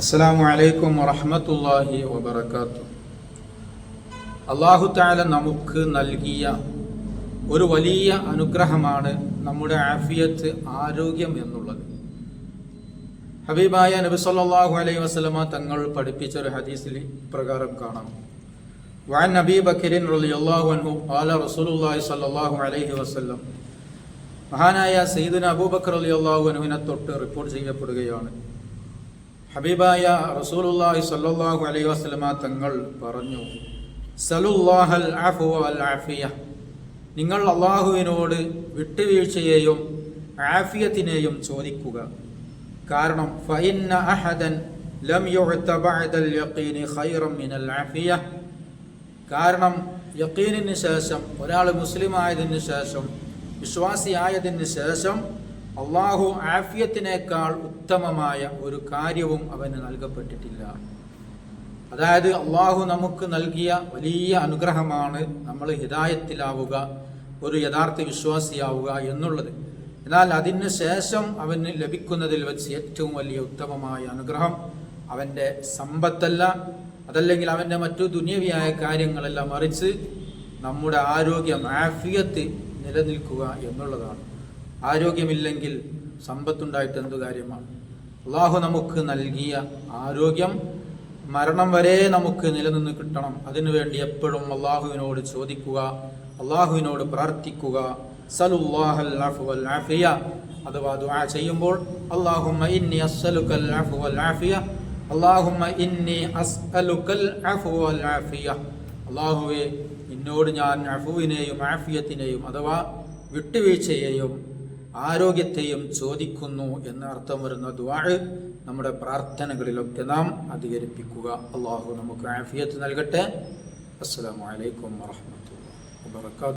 അസ്സലാമു അലൈക്കും വറഹ്മത്തുള്ളാഹി വബറകാതുഹു. അല്ലാഹു തആല നമുക്ക് നൽകിയ ഒരു വലിയ അനുഗ്രഹമാണ് നമ്മുടെ ആഫിയത്ത്, ആരോഗ്യം എന്നുള്ളത്. ഹബീബായ നബി സല്ലല്ലാഹു അലൈഹി വസല്ലമ തങ്ങൾ പഠിപ്പിച്ച ഒരു ഹദീസിൽ പ്രകാരം കാണാം. വഅൻ അബീ ബക്കറിൻ റളിയല്ലാഹു അൻഹു ഖാല റസൂലുള്ളാഹി സ്വല്ലല്ലാഹു അലൈഹി വസല്ലം, മഹാനായ സയ്യിദുന അബൂബക്കർ റളിയല്ലാഹു അൻഹുവിനെ തൊട്ട് റിപ്പോർട്ട് ചെയ്യപ്പെടുകയാണ്. ഹബീബായ റസൂലുള്ളാഹി സ്വല്ലല്ലാഹു അലൈഹി വസല്ലമ തങ്ങൾ പറഞ്ഞു, സലുല്ലാഹൽ അഫ്വ വൽ ആഫിയ, നിങ്ങൾ അല്ലാഹുവിനോട് വിട്ടുവീഴ്ചയെയും ആഫിയത്തിനെയും ചോദിക്കുക. കാരണം ഫഇന്ന അഹദൻ ലം യുഅത ബഅദൽ യഖീനി ഖൈറൻ മിനൽ ആഫിയ, കാരണം യഖീനിന് ശേഷം, ഒരാൾ മുസ്ലിം ആയതിനു ശേഷം, വിശ്വാസിയായതിനു ശേഷം അള്ളാഹു ആഫിയത്തിനേക്കാൾ ഉത്തമമായ ഒരു കാര്യവും അവന് നൽകപ്പെട്ടിട്ടില്ല. അതായത് അള്ളാഹു നമുക്ക് നൽകിയ വലിയ അനുഗ്രഹമാണ് നമ്മൾ ഹിദായത്തിലാവുക, ഒരു യഥാർത്ഥ വിശ്വാസിയാവുക എന്നുള്ളത്. എന്നാൽ അതിന് ശേഷം അവന് ലഭിക്കുന്നതിൽ വെച്ച് ഏറ്റവും വലിയ ഉത്തമമായ അനുഗ്രഹം അവൻ്റെ സമ്പത്തല്ല, അതല്ലെങ്കിൽ അവൻ്റെ മറ്റു ദുനിയവിയായ കാര്യങ്ങളല്ല, മറിച്ച് നമ്മുടെ ആരോഗ്യം, ആഫിയത്ത് നിലനിൽക്കുക എന്നുള്ളതാണ്. ആരോഗ്യമില്ലെങ്കിൽ സമ്പത്തുണ്ടായിട്ട് എന്തു കാര്യമാണ്? അള്ളാഹു നമുക്ക് നൽകിയ ആരോഗ്യം മരണം വരെ നമുക്ക് നിലനിന്ന് കിട്ടണം. അതിനുവേണ്ടി എപ്പോഴും അള്ളാഹുവിനോട് ചോദിക്കുക, അള്ളാഹുവിനോട് പ്രാർത്ഥിക്കുക. സലുല്ലാഹൽ അഫ്വ വൽ ആഫിയ, അഥവാ ദുആ ചെയ്യുമ്പോൾ അല്ലാഹുമ്മ ഇന്നി അസ്അലുകൽ അഫ്വ വൽ ആഫിയ, അല്ലാഹുമ്മ ഇന്നി അസ്അലുകൽ അഫ്വ വൽ ആഫിയ, അള്ളാഹുവേ നിന്നോട് ഞാൻ അഫ്വിനെയും ആഫിയത്തിനെയും അഥവാ വിട്ടുവീഴ്ചയെയും ആരോഗ്യത്തെയും ചോദിക്കുന്നു എന്ന അർത്ഥം വരുന്ന ദുആ നമ്മുടെ പ്രാർത്ഥനകളിലൊക്കെ നാം അധികരിപ്പിക്കുക. അള്ളാഹു നമുക്ക് ആഫിയത്ത് നൽകട്ടെ. അസ്സലാമു അലൈക്കും വറഹ്മത്തുള്ളാഹി വബറകാതുഹു.